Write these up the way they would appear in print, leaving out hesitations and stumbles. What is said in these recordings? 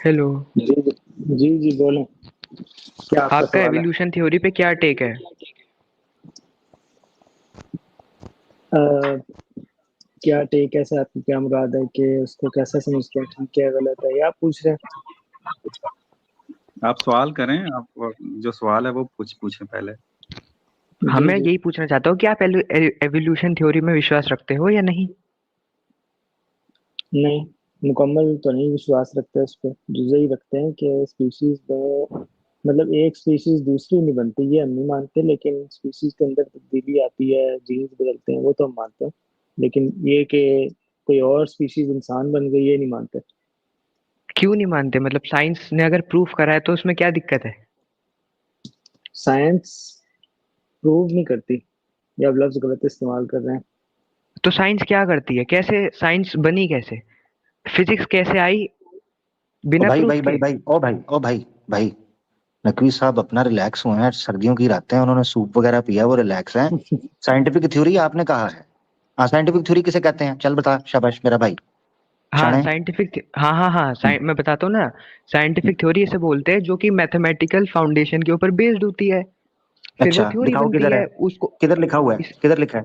Hello. जी जी जी बोलें। क्या आपका आपका सवाल है? एवोल्यूशन थ्योरी पे क्या टेक है? अ, क्या टेक ऐसा आपकी क्या मुराद है कि उसको कैसा समझते हैं, ठीक है गलत है, या आप पूछ रहे हैं? आप सवाल करें। आप जो सवाल है वो पूछें पहले। हाँ, जी मैं जी। यही पूछना चाहता हूँ कि आप एवोल्यूशन थ्योरी में विश्वास रखते हो या नहीं? नहीं, मुकम्मल तो नहीं विश्वास रखते उस पर। जुज़ई ही रखते हैं कि स्पीशीज में, मतलब एक स्पीशीज दूसरी नहीं बनती, ये हम नहीं मानते, लेकिन स्पीशीज के अंदर तब्दीली आती है, जीन्स बदलते हैं, वो तो हम मानते हैं। लेकिन ये कि कोई और स्पीशीज इंसान बन गई, ये नहीं मानते। क्यों नहीं मानते? मतलब साइंस ने अगर प्रूफ करा है तो उसमें क्या दिक्कत है? साइंस प्रूव नहीं करती। ये आप लफ्ज गलत इस्तेमाल कर रहे हैं। तो साइंस क्या करती है? कैसे साइंस बनी? कैसे फिजिक्स कैसे आई ओ बिना भाई प्रूफ भाई भाई के? भाई ओ भाई ओ भाई भाई नकवी साहब अपना रिलैक्स हुए हैं। सर्दियों की रातें हैं, उन्होंने सूप वगैरह पिया, वो रिलैक्स हैं। साइंटिफिक थ्योरी आपने कहा है। हाँ, साइंटिफिक थ्योरी किसे कहते हैं? चल बता, शाबाश मेरा भाई। हाँ, शाणे। साइंटिफिक, हाँ हाँ हाँ, हम्म, मैं बताता हूँ ना। हम्म, साइंटिफिक थ्योरी इसे बोलते हैं जो कि मैथमेटिकल फाउंडेशन के ऊपर बेस्ड होती है। फिर वो अच्छा थ्योरी दिखाओ बनती किधर है। है उसको। किधर लिखा हुआ है? इस किधर लिखा है?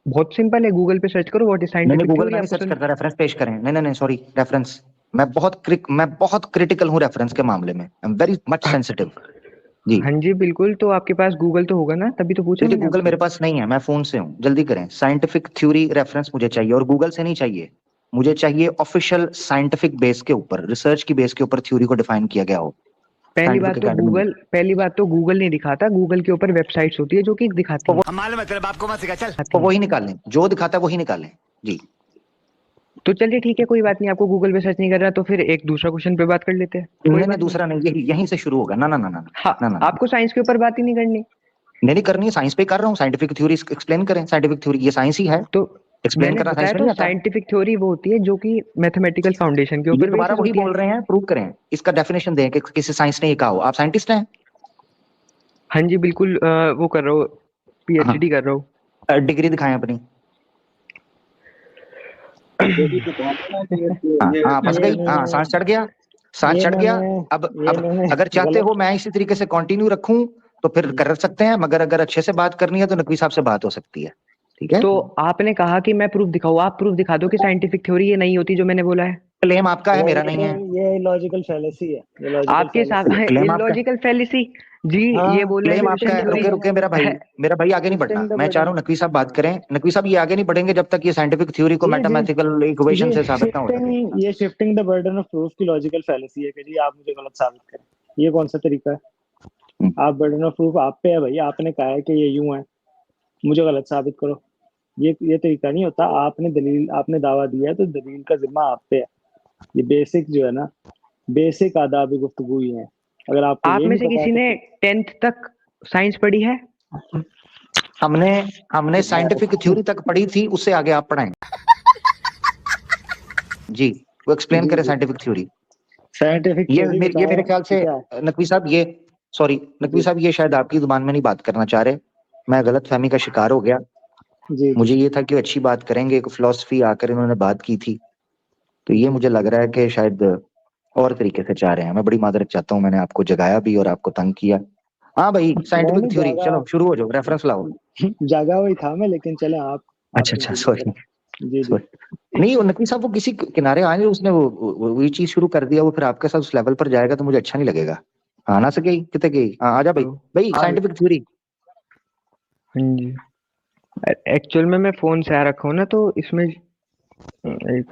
बहुत सिंपल है, गूगल पे सर्च करो व्हाट इज नहीं नहीं, साइंटिफिक गूगल थ्योरी, में नहीं आपको सर्च सुन। करता, रेफरेंस पेश करें। नहीं नहीं नहीं, सॉरी, रेफरेंस। मैं बहुत क्रिटिकल हूँ रेफरेंस के मामले में। I am very much sensitive. जी। हाँ जी बिल्कुल, तो आपके पास गूगल तो होगा ना, तभी तो पूछा देखिए, मैंने गूगल आपसे। मेरे पास नहीं है, मैं फोन से हूँ। जल्दी करें, साइंटिफिक थ्योरी रेफरेंस मुझे चाहिए, और गूगल से नहीं चाहिए। मुझे चाहिए ऑफिशियल साइंटिफिक बेस के ऊपर, रिसर्च की बेस के ऊपर थ्योरी को डिफाइन किया गया हो। साइंटिफिक एकेडमी में। पहली बात तो गूगल नहीं दिखाता, गूगल के ऊपर वेबसाइट्स होती है जो कि तो दिखाती वो हैं। हम मालूम है तेरे बाप को मत सिखा चल। तो दिखाती हैं। वही निकालें, जो दिखाता है वही निकालें। जी। तो चलिए ठीक है, कोई बात नहीं, आपको गूगल पे सर्च नहीं कर रहा तो फिर एक दूसरा क्वेश्चन पे बात कर लेते हैं, कोई नहीं नहीं, बात नहीं। दूसरा नहीं, यही यहीं से शुरू होगा। ना ना ना ना ना। हाँ, ना ना ना। आपको साइंस के ऊपर बात ही नहीं करनी। नहीं नहीं करनी है, साइंस पे कर रहा हूँ। साइंटिफिक थ्योरी एक्सप्लेन करें। साइंटिफिक थ्योरी ये साइंस ही है। तो एक्सप्लेन मैंने करना बताया साइंस में तो, नहीं आता। साइंटिफिक थ्योरी वो होती है जो कि मैथमेटिकल फाउंडेशन के ये ऊपर दोबारा बेसिस वही होती है। बोल रहे हैं, प्रूव करें। इसका डेफिनेशन दें कि किसी साइंस ने ये कहा हो। आप साइंटिस्ट हैं? हाँ जी बिल्कुल, वो कर रहा हूँ, हाँ। पीएचडी कर रहा हूँ। डिग्री दिखाएं अपनी। यही बता रहे हैं ना कि हाँ हाँ, फंस ये गई। हाँ, इन्होंने सांस चढ़ गया। सांस ये चढ़ गया। इन्होंने ये अब इन्होंने अगर चाहते हो गलत। मैं इसी तरीके से कंटिन्यू रखूं तो फिर कर सकते हैं, मगर अगर अच्छे से बात करनी है तो नकवी साहब से बात हो सकती है। ठीक है। तो आपने कहा कि मैं प्रूफ दिखाऊँ, आप प्रूफ दिखा दो कि साइंटिफिक थ्योरी ये नहीं होती जो मैंने बोला है। क्लेम आपका है, ये मेरा नहीं ये है। ये लॉजिकल फैलेसी है, ये लॉजिकल आपके साथ फैलेसी है। क्लेम आपका है। Illogical fallacy. जी, ये हाँ, बोलना क्लेम आपका एवोल्यूशन है। थ्योरी रुके रुके मेरा भाई। है। मेरा भाई आगे नहीं बढ़ना। शिफ्टिंग द मैं चाह बर्डन रहा ऑफ हूँ नकवी साहब बात करें। नकवी साहब ये आगे नहीं बढ़ेंगे जब तक ये साइंटिफिक थ्योरी को ये मैथमेटिकल इक्वेशन ये से साबित ना हो सके। Shifting the burden of proof की लॉजिकल फैलेसी है कि जी आप मुझे गलत साबित करें। ये कौन सा तरीका है? हम्म, आप, बर्डन ऑफ प्रूफ आप पे है भाई, आपने कहा है कि ये यूं है, मुझे गलत साबित करो। ये तरीका नहीं होता। आपने दलील, आपने दावा दिया है तो दलील का जिम्मा आप पे है। ये बेसिक जो है ना, बेसिक आदाब गुफ्तगू ही है। अगर आपको आप ये में नहीं से पता है किसी तो ने फिर 10th तक साइंस पढ़ी है? हमने हमने साइंटिफिक थ्योरी तक पढ़ी थी, उससे आगे आप पढ़ाएं। जी। वो एक्सप्लेन जी करें जी। Scientific theory. साइंटिफिक थ्योरी ये मेरे बताएं ख्याल से क्या है? नकवी साहब ये, सॉरी नकवी जी साहब, ये शायद आपकी जुबान में नहीं बात करना चाह रहे। मैं गलत फहमी का शिकार हो गया। जी जी। मुझे ये था कि वो अच्छी बात करेंगे, एक फिलोसफी आकर इन्होंने बात की थी। तो ये जी मुझे लग रहा है कि शायद और तरीके से चाह रहे हैं। मैं बड़ी माजरत चाहता हूँ, मैंने आपको जगाया भी और आपको तंग किया। हाँ भाई, मैं साइंटिफिक नहीं थ्योरी जागा, चलो शुरू हो जाओ, रेफरेंस लाओ। जागा हुआ ही था मैं, लेकिन चले आप अच्छा अच्छा, कंटिन्यू सॉरी। करें। जी जी। सॉरी। नहीं, वो नकवी साहब वो किसी किनारे आए, उसने वो चीज शुरू कर दिया, वो फिर आपके साथ उस लेवल पर जाएगा तो मुझे अच्छा नहीं लगेगा। हाँ ना, सके कितने गई। हाँ आजा भाई। तो भाई साइंटिफिक थ्योरी। हाँ जी, एक्चुअल में मैं फोन से आ रखा हूँ ना, तो इसमें एक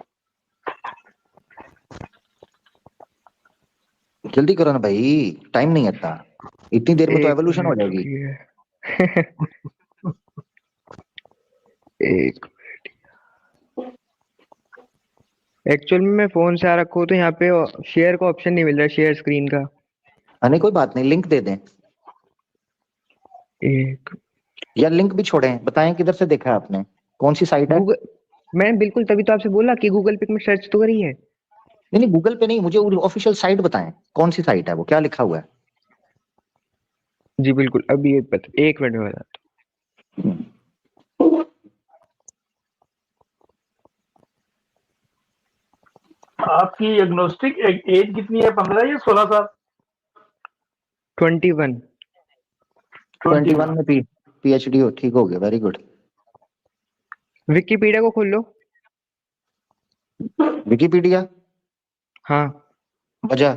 जल्दी करो ना भाई, टाइम नहीं है इतना। इतनी देर में तो एक एवोल्यूशन हो मिनट जाएगी। रुकिए। एक एक्चुअल में मैं फोन से आ रखा हूँ तो यहाँ पे शेयर का ऑप्शन नहीं मिल रहा, शेयर स्क्रीन का। नहीं कोई बात नहीं, लिंक दे दें। एक या लिंक भी छोड़ें, बताएं किधर से देखा है आपने, कौन सी साइट है? गूगल, मैं बिल्कुल तभी तो आपसे बोला कि गूगल पिक में सर्च तो करी है। नहीं नहीं, गूगल पे नहीं, मुझे ऑफिशियल साइट बताएं। कौन सी साइट है वो, क्या लिखा हुआ है? जी बिल्कुल, अभी एक मिनट में बताता आपकी एग्नोस्टिक एज कितनी है, 15 या 16 साल? 21। 21 में पीएचडी हो, ठीक हो गया, वेरी गुड। विकिपीडिया को खोल लो। विकिपीडिया? हाँ। वजह?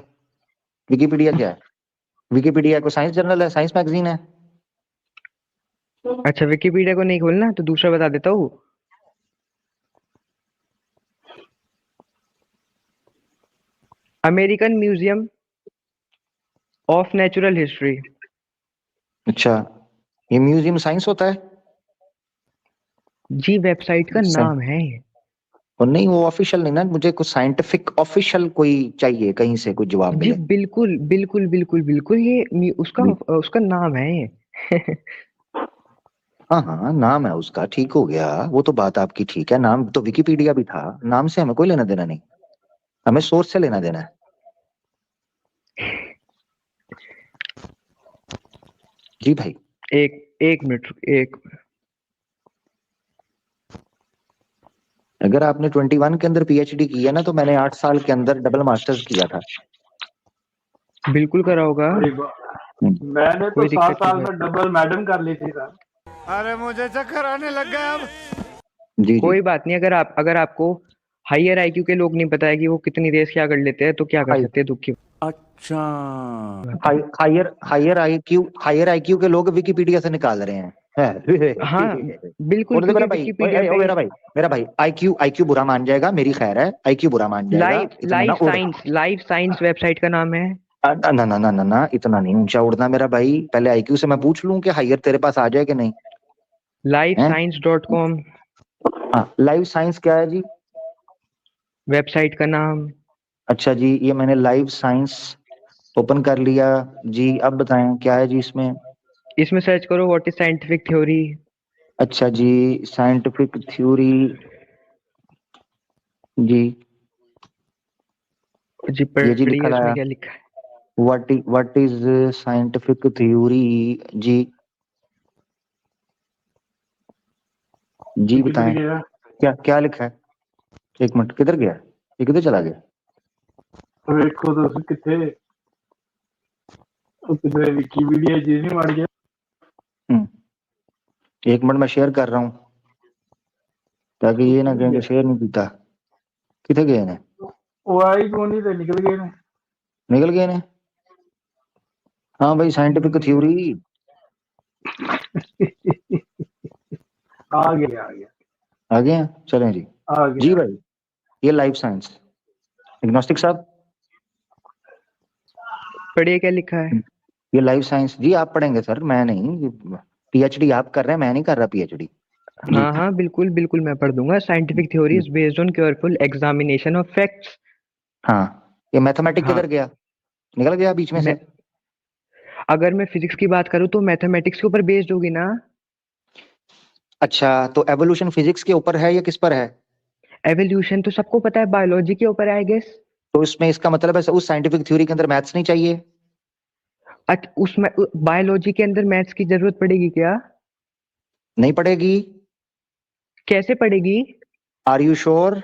विकिपीडिया क्या है? विकिपीडिया को साइंस जर्नल है, साइंस मैगजीन है। अच्छा, विकिपीडिया को नहीं खोलना तो दूसरा बता देता हूँ। American museum of natural history. अच्छा, ये म्यूजियम साइंस होता है? जी, वेबसाइट का नाम है। और नहीं, वो ऑफिशियल नहीं ना, मुझे कुछ साइंटिफिक ऑफिशियल कोई चाहिए, कहीं से कुछ जवाब जी मिले। बिल्कुल बिल्कुल बिल्कुल बिल्कुल, ये उसका नाम है ये। हाँ हाँ, नाम है उसका, ठीक हो गया, वो तो बात आपकी ठीक है, नाम तो विकिपीडिया भी था, नाम से हमें कोई लेना देना नहीं, हमें सोर्स से लेना देना है। जी भाई। एक मिनट, एक। अगर आपने 21 के अंदर पीएचडी की है ना, तो मैंने 8 साल के अंदर डबल मास्टर्स किया था। बिल्कुल करा होगा। अरे वाह, मैंने तो कोई 7 दिक्कत साल नहीं में डबल मैडम कर ली थी सर। अरे मुझे चक्कर आने लग गया अब। जी जी। कोई बात नहीं, अगर आपको हायर आईक्यू के लोग नहीं पता है कि वो कितनी रेस क्या कर लेते हैं तो क्या कर सकते हैं, दुख की। अच्छा, हायर आईक्यू के लोग विकिपीडिया से निकाल रहे हैं। हाँ बिल्कुल, और मेरा क्योंकि भाई, विकिपीडिया पे मेरा भाई आईक्यू बुरा मान जाएगा, मेरी खैर है, आईक्यू बुरा मान जाएगा। इतना ना उड़। लाइव साइंस वेबसाइट का नाम है। ना ना ना ना ना, इतना नहीं ऊंचा उड़ना मेरा भाई, पहले आईक्यू से मैं पूछ लूं कि हायर तेरे पास आ जाए कि नहीं। livescience.com हाँ, लाइव साइंस क्या है जी? वेबसाइट का नाम। अच्छा जी, ये मैंने लाइव साइंस ओपन कर लिया जी, अब बताएं क्या है जी इसमें? इसमें सर्च करो व्हाट इज साइंटिफिक थ्योरी। अच्छा जी, साइंटिफिक थ्योरी जी, जी ये जी पढ़िए, लिखा उसमें है, क्या लिखा है। व्हाट इज साइंटिफिक थ्योरी जी, जी बताएं विकिपीडिया क्या क्या लिखा है? एक मिनट, किधर गया ये, किधर चला गया? ਵੇਖੋ ਤੁਸੀਂ ਕਿੱਥੇ, ਉਹ ਕਿਧਰੇ ਵਿਕੀਪੀਡੀਆ ਜੀ ਨਹੀਂ ਵੜ ਗਿਆ। एक मिनट, मैं शेयर कर रहा हूँ ताकि ये ना कहें कि शेयर नहीं पीता। किधर गए ने? ਉਹ ਆਈ ਕੋ ਨਹੀਂ ਤੇ ਨਿਕਲ ਗਏ ਨੇ। निकल गए ने? हाँ भाई, साइंटिफिक थ्योरी आ गया आ गए हैं, चलें जी। आ गया। जी भाई, ये लाइफ साइंस, एग्नोस्टिक साहब पढ़िए क्या लिखा है। ये लाइफ साइंस जी, आप पढ़ेंगे सर, मैं नहीं। पीएचडी आप कर रहे हैं, मैं नहीं कर रहा पीएचडी। हाँ हाँ बिल्कुल बिल्कुल, मैं पढ़ दूंगा। Scientific theory is based on careful examination of facts. हाँ, ये मैथमेटिक्स हाँ, किधर गया? निकल गया बीच में से? अगर मैं फिजिक्स की बात करूँ तो मैथमेटिक्स के ऊपर बेस्ड होगी ना। अच्छा, तो एवोल्यूशन फिजिक्स के ऊपर है या किस पर है? एवोल्यूशन तो सबको पता है, बायोलॉजी के ऊपर है आई गेस। तो इसमें इसका मतलब है उस साइंटिफिक थ्योरी के अंदर मैथ्स नहीं चाहिए? उसमें बायोलॉजी के अंदर मैथ्स की जरूरत पड़ेगी क्या? नहीं पड़ेगी। कैसे पड़ेगी? Are you sure?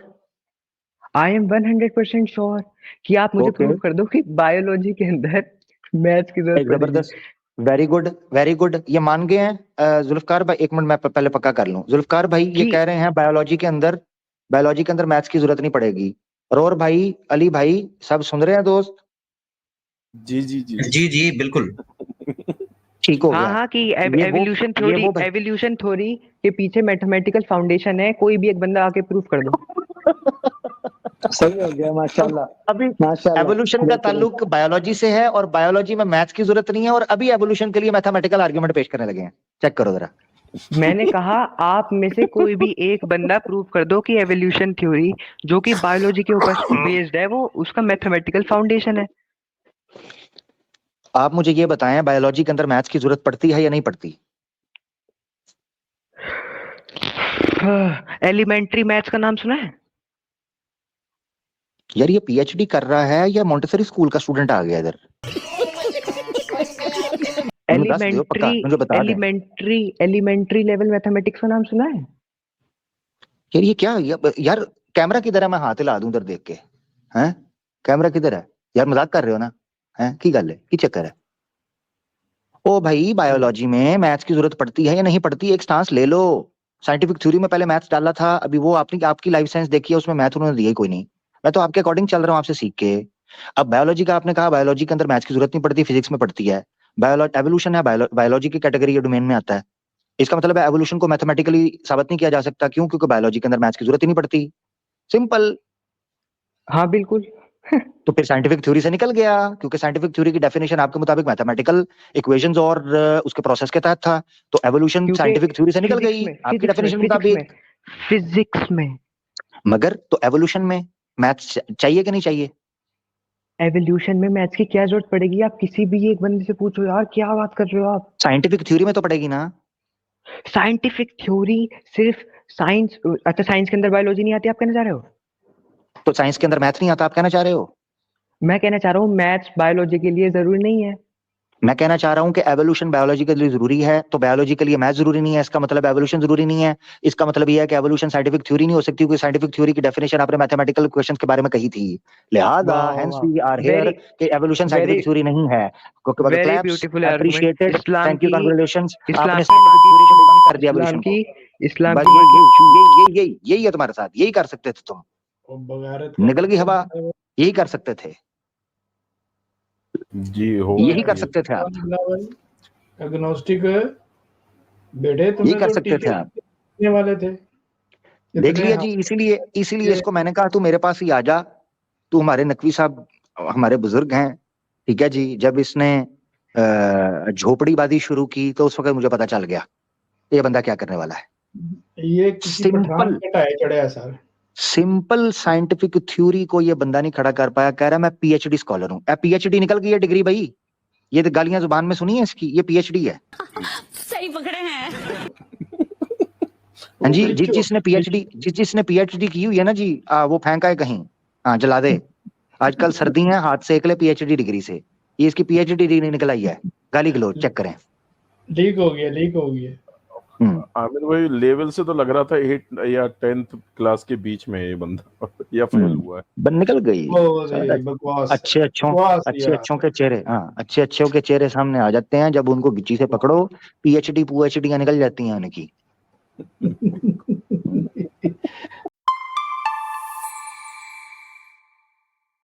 I am 100% sure कि आप मुझे Okay. प्रूव कर दो कि बायोलॉजी के अंदर मैथ्स की जरूरत पड़ेगी। जबरदस्त, वेरी गुड वेरी गुड, ये मान गए हैं। जुल्फकार भाई एक मिनट, मैं पहले पक्का कर लूं। जुल्फकार भाई ये कि- कह रहे हैं बायोलॉजी के अंदर मैथ्स की जरूरत नहीं पड़ेगी। और भाई, अली भाई, सब सुन रहे हैं दोस्त? जी जी जी जी जी बिल्कुल। ठीक हो हाँ गया। हाँ, कि ये वो- एवोल्यूशन थ्योरी के पीछे मैथमेटिकल फाउंडेशन है, कोई भी एक बंदा आके प्रूफ कर दो। सही हो गया, माशाल्लाह अभी माशाल्लाह। एवोल्यूशन का बेहतरीन। ताल्लुक बायोलॉजी से है, और बायोलॉजी में मैथ्स की जरूरत नहीं है, और अभी एवोल्यूशन के लिए मैथमेटिकल आर्गुमेंट पेश करने लगे हैं। चेक करो जरा। मैंने कहा आप में से कोई भी एक बंदा प्रूव कर दो कि एवोल्यूशन थ्योरी जो कि बायोलॉजी के ऊपर बेस्ड है, वो उसका मैथमेटिकल फाउंडेशन है। आप मुझे ये बताएं, बायोलॉजी के अंदर मैथ्स की जरूरत पड़ती है या नहीं पड़ती? एलिमेंट्री मैथ्स का नाम सुना है? यार, ये पीएचडी कर रहा है या मोंटेसरी स्कूल का स्टूडेंट आ गया इधर? एलिमेंट्री लेवल मैथमेटिक्स का नाम सुना है? यार ये क्या, यार कैमरा किधर है, मैं हाथ हिला दूं उधर देख के। हैं? कैमरा किधर है यार? मजाक कर रहे हो ना? हैं की गल है, की चक्कर है? ओ भाई बायोलॉजी में मैथ्स की जरूरत पड़ती है या नहीं पड़ती? एक स्टांस ले लो। साइंटिफिक थ्योरी में पहले मैथ्स डाला था, अभी वो आपने आपकी लाइफ साइंस देखी है, उसमें मैथ उन्होंने दिया ही कोई नहीं। मैं तो आपके अकॉर्डिंग चल रहा हूँ, आपसे सीख के। अब बायोलॉजी का आपने कहा बायोलॉजी के अंदर मैथ्स की जरूरत नहीं पड़ती, फिजिक्स में पड़ती है। एवोल्यूशन है, बायोलॉजी की कैटेगरी या डोमेन में आता है। इसका मतलब है एवोल्यूशन को मैथमेटिकली साबित नहीं किया जा सकता। क्यों? क्योंकि बायोलॉजी के अंदर मैथ्स की जरूरत ही नहीं पड़ती। सिंपल। हाँ बिल्कुल। तो फिर साइंटिफिक थ्योरी से निकल गया, क्योंकि साइंटिफिक थ्योरी की डेफिनेशन आपके मुताबिक मैथमेटिकल इक्वेशंस और उसके प्रोसेस के तहत था, तो एवोल्यूशन क्योंकि साइंटिफिक थ्योरी से निकल फिजिक्स गई में आपकी डेफिनेशन के फिजिक्स में मुताबिक। फिजिक्स में मगर तो एवोल्यूशन में मैथ्स चाहिए कि नहीं चाहिए? एवोल्यूशन में मैथ्स की क्या जरूरत पड़ेगी? आप किसी भी एक बंदे से पूछो यार, क्या बात कर रहे हो आप? साइंटिफिक थ्योरी में तो पड़ेगी ना। साइंटिफिक थ्योरी सिर्फ साइंस, अच्छा साइंस के अंदर बायोलॉजी नहीं आती आप कहना चाह रहे हो? तो साइंस के अंदर मैथ नहीं आता आप कहना चाह रहे हो? मैं कहना चाह रहा हूँ मैथ्स बायोलॉजी के लिए जरूरी नहीं है। मैं कहना चाह रहा हूं कि एवोल्यूशन बायोलॉजी के लिए जरूरी है, तो बायोलॉजी के लिए मैथ जरूरी नहीं है, इसका मतलब एवोल्यूशन जरूरी नहीं है। इसका मतलब यह है कि एवोल्यूशन साइंटिफिक थ्योरी नहीं हो सकती, क्योंकि साइंटिफिक थ्योरी की डेफिनेशन आपने मैथमेटिकल क्वेश्चंस के बारे में कही थी। लिहाजा वाह हेंस वाह, वी आर हियर वेरी कि एवोल्यूशन साइंटिफिक वेरी थ्योरी नहीं है। Very claps, beautiful argument. Appreciated, Islam thank you, की कांग्रेचुलेशंस। इस्लाम आपने की माँ साइंटिफिक की थ्योरी को डिबंक कर दिया इस्लाम एवोल्यूशन की को। इस्लाम बस की माँ की झूठ। यही है तुम्हारे साथ, यही कर सकते थे तुम। वो बगारत का निकल गई हवा, यही कर सकते थे, जी होगा यही कर ये। सकते थे आप, एग्नोस्टिक बेटे यही तुम्हें कर तो सकते थे टीके आप। देने वाले थे देख इतने लिया जी, इसीलिए इसीलिए इसको मैंने कहा तू मेरे पास ही आ जा। तू हमारे नकवी साहब हमारे बुजुर्ग हैं, ठीक है जी। जब इसने झोपड़ीबाजी शुरू की तो उस वक्त मुझे पता चल गया ये बंदा क्या करने वाला है। ये किसी पठान सिंपल के टाए चढ़े सर। सिंपल साइंटिफिक थ्योरी को ये बंदा नहीं खड़ा कर पाया, कह रहा मैं पीएचडी स्कॉलर हूँ। पीएचडी निकल गई है डिग्री भाई, ये तो गालियां जुबान में सुनी है इसकी, ये पीएचडी है। सही पकड़े हैं। हाँ जी, जिसने पीएचडी की हुई है ना जी, वो फेंका है कहीं, हाँ जला दे। आजकल सर्दी है, हाथ सेक ले पीएचडी डिग्री से। ये इसकी पीएचडी डिग्री निकल आई है, गाली गलौज चेक करें। लीक हो गया। आमिर भाई लेवल से तो लग रहा था 8 या 10th क्लास के बीच में ये बंदा या फेल हुआ है। बन निकल गई। बकवास अच्छे अच्छों के चेहरे, हाँ अच्छे के चेहरे सामने आ जाते हैं जब उनको गिच्ची से पकड़ो। पीएचडी निकल जाती हैं उनकी।